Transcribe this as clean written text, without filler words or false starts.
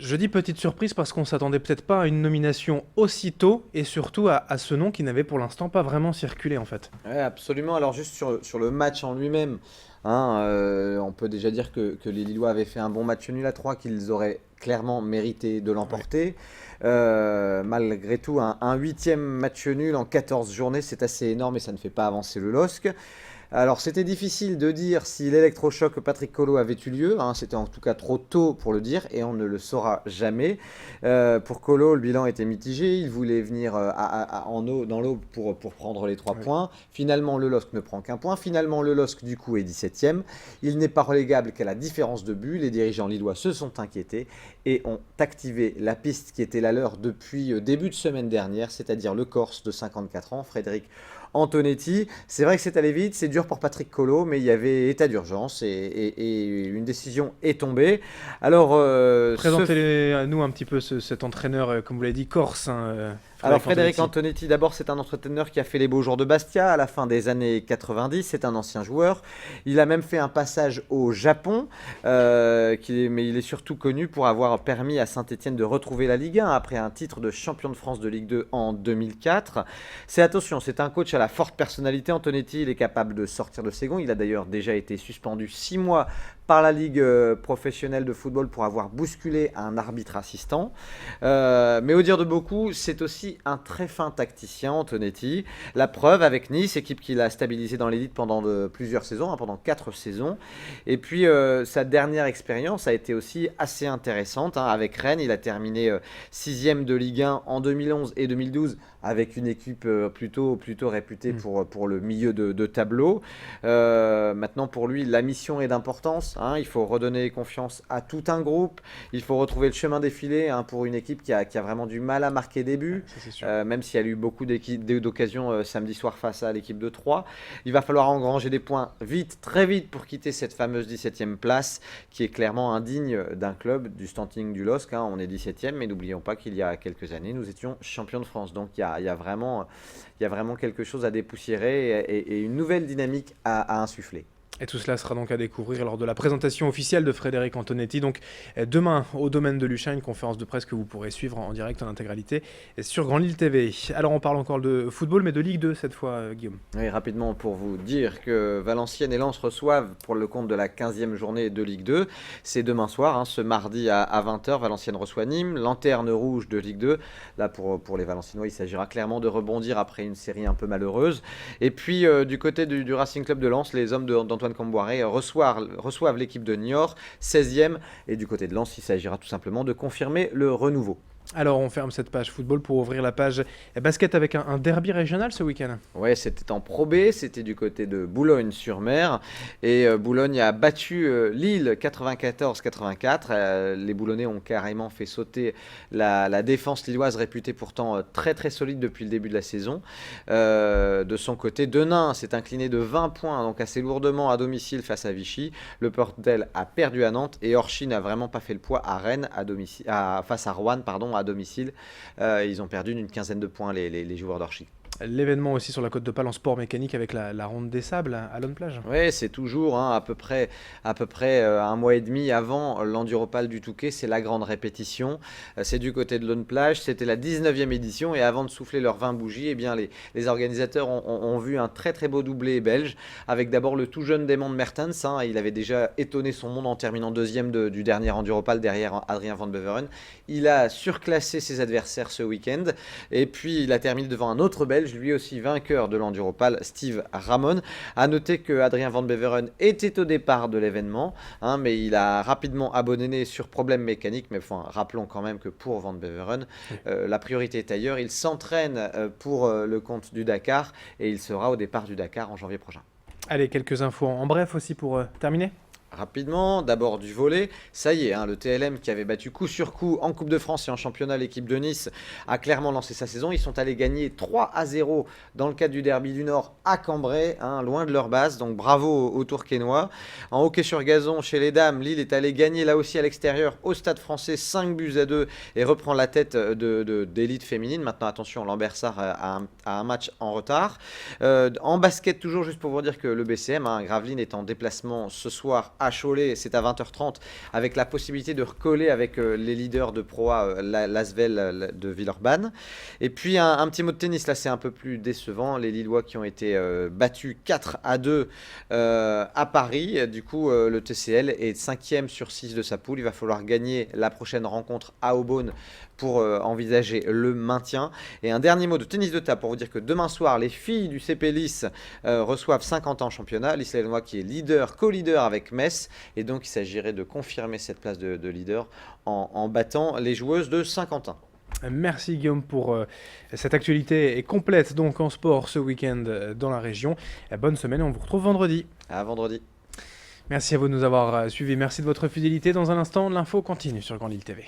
Je dis petite surprise parce qu'on s'attendait peut-être pas à une nomination aussitôt et surtout à ce nom qui n'avait pour l'instant pas vraiment circulé en fait. Ouais, absolument. Alors juste sur le match en lui-même, hein, on peut déjà dire que les Lillois avaient fait un bon match nul à 3, qu'ils auraient clairement mérité de Ouais. l'emporter. Malgré tout, un huitième match nul en 14 journées, c'est assez énorme et ça ne fait pas avancer le LOSC. Alors, c'était difficile de dire si l'électrochoc Patrick Colo avait eu lieu, hein, c'était en tout cas trop tôt pour le dire et on ne le saura jamais. Pour Colo, le bilan était mitigé, il voulait venir dans l'eau pour prendre les 3 Ouais. points. Finalement, le LOSC ne prend qu'un point. Finalement, le LOSC du coup est 17e. Il n'est pas relégable qu'à la différence de but. Les dirigeants lillois se sont inquiétés et ont activé la piste qui était la leur depuis début de semaine dernière, c'est-à-dire le Corse de 54 ans, Frédéric Antonetti. C'est vrai que c'est allé vite, c'est dur pour Patrick Colo, mais il y avait état d'urgence et une décision est tombée. Alors, Présentez-nous un petit peu cet entraîneur, comme vous l'avez dit, corse, hein, Frédéric Frédéric Antonetti. Antonetti, d'abord, c'est un entraîneur qui a fait les beaux jours de Bastia à la fin des années 90. C'est un ancien joueur. Il a même fait un passage au Japon, mais il est surtout connu pour avoir permis à Saint-Etienne de retrouver la Ligue 1 après un titre de champion de France de Ligue 2 en 2004. C'est un coach à la forte personnalité. Antonetti, il est capable de sortir de ses gonds. Il a d'ailleurs déjà été suspendu 6 mois par la Ligue professionnelle de football pour avoir bousculé un arbitre assistant. Mais au dire de beaucoup, c'est aussi un très fin tacticien, Antonetti. La preuve avec Nice, équipe qu'il a stabilisée dans l'élite pendant plusieurs saisons, hein, pendant 4 saisons. Et puis sa dernière expérience a été aussi assez intéressante, hein. Avec Rennes, il a terminé 6e de Ligue 1 en 2011 et 2012 avec une équipe plutôt réputée Mm. pour le milieu de tableau. Maintenant, pour lui, la mission est d'importance, hein. Il faut redonner confiance à tout un groupe. Il faut retrouver le chemin défilé, hein, pour une équipe qui a vraiment du mal à marquer des Ouais, buts, ça c'est sûr. même s'il y a eu beaucoup d'occasions samedi soir face à l'équipe de Troyes. Il va falloir engranger des points vite, très vite, pour quitter cette fameuse 17e place qui est clairement indigne d'un club du standing du LOSC, hein. On est 17e, mais n'oublions pas qu'il y a quelques années, nous étions champions de France. Donc il y a vraiment quelque chose à dépoussiérer et une nouvelle dynamique à insuffler. Et tout cela sera donc à découvrir lors de la présentation officielle de Frédéric Antonetti. Donc demain au domaine de Luchin, une conférence de presse que vous pourrez suivre en direct en intégralité sur Grand Lille TV. Alors on parle encore de football, mais de Ligue 2 cette fois, Guillaume. Oui, rapidement pour vous dire que Valenciennes et Lens reçoivent pour le compte de la 15e journée de Ligue 2. C'est demain soir, hein, ce mardi à 20h. Valenciennes reçoit Nîmes, lanterne rouge de Ligue 2. Là, pour les Valenciennois, il s'agira clairement de rebondir après une série un peu malheureuse. Et puis, du côté du Racing Club de Lens, les hommes d'Antoine Camboiré reçoivent l'équipe de Niort, 16e. Et du côté de Lens, il s'agira tout simplement de confirmer le renouveau. Alors on ferme cette page football pour ouvrir la page basket avec un derby régional ce week-end. Ouais, c'était en Pro B, c'était du côté de Boulogne-sur-Mer. Et Boulogne a battu Lille 94-84. Les Boulonnais ont carrément fait sauter la défense lilloise, réputée pourtant très très solide depuis le début de la saison. De son côté, Denain s'est incliné de 20 points, donc assez lourdement à domicile face à Vichy. Le Portel a perdu à Nantes et Orchi n'a vraiment pas fait le poids à Rennes, face à Rouen, pardon, à domicile. Ils ont perdu d'une quinzaine de points, les joueurs d'Orchi. L'événement aussi sur la côte de Pâle en sport mécanique avec la ronde des sables à Lone Plage. Oui, c'est toujours, hein, à peu près un mois et demi avant l'Enduropal du Touquet, c'est la grande répétition. C'est du côté de Lone Plage, c'était la 19e édition et avant de souffler leurs 20 bougies, eh bien, les organisateurs ont vu un très très beau doublé belge avec d'abord le tout jeune Damon Mertens, hein. Il avait déjà étonné son monde en terminant deuxième du dernier Enduropal derrière Adrien Van Beveren. Il a surclassé ses adversaires ce week-end et puis il a terminé devant un autre belge, lui aussi vainqueur de l'Enduropal, Steve Ramon. A noter que Adrien Van Beveren était au départ de l'événement, hein, mais il a rapidement abandonné sur problème mécanique. Mais enfin, rappelons quand même que pour Van Beveren, Oui. la priorité est ailleurs. Il s'entraîne pour le compte du Dakar et il sera au départ du Dakar en janvier prochain. Allez, quelques infos en bref aussi pour terminer. Rapidement, d'abord du volley, ça y est, hein, le TLM qui avait battu coup sur coup en Coupe de France et en championnat l'équipe de Nice a clairement lancé sa saison. Ils sont allés gagner 3-0 dans le cadre du Derby du Nord à Cambrai, hein, loin de leur base, donc bravo aux Tourquenois. En hockey sur gazon chez les dames, Lille est allé gagner là aussi à l'extérieur au Stade Français 5-2 et reprend la tête d'élite féminine. Maintenant attention, Lambersart a un match en retard. En basket toujours, juste pour vous dire que le BCM, hein, Gravelines est en déplacement ce soir à à Cholet, c'est à 20h30, avec la possibilité de recoller avec les leaders de Pro A, l'Asvel de Villeurbanne. Et puis un petit mot de tennis, là c'est un peu plus décevant, les Lillois qui ont été battus 4-2 à Paris. Du coup, le TCL est 5e sur 6 de sa poule. Il va falloir gagner la prochaine rencontre à Aubonne pour envisager le maintien. Et un dernier mot de tennis de table pour vous dire que demain soir, les filles du CP Lys reçoivent 50 ans en championnat. L'Isle-et-Loire qui est leader, co-leader avec Metz. Et donc, il s'agirait de confirmer cette place de leader en battant les joueuses de Saint-Quentin. Merci Guillaume pour cette actualité complète donc en sport ce week-end dans la région. Bonne semaine et on vous retrouve vendredi. À vendredi. Merci à vous de nous avoir suivis. Merci de votre fidélité. Dans un instant, l'info continue sur Grand Lille TV.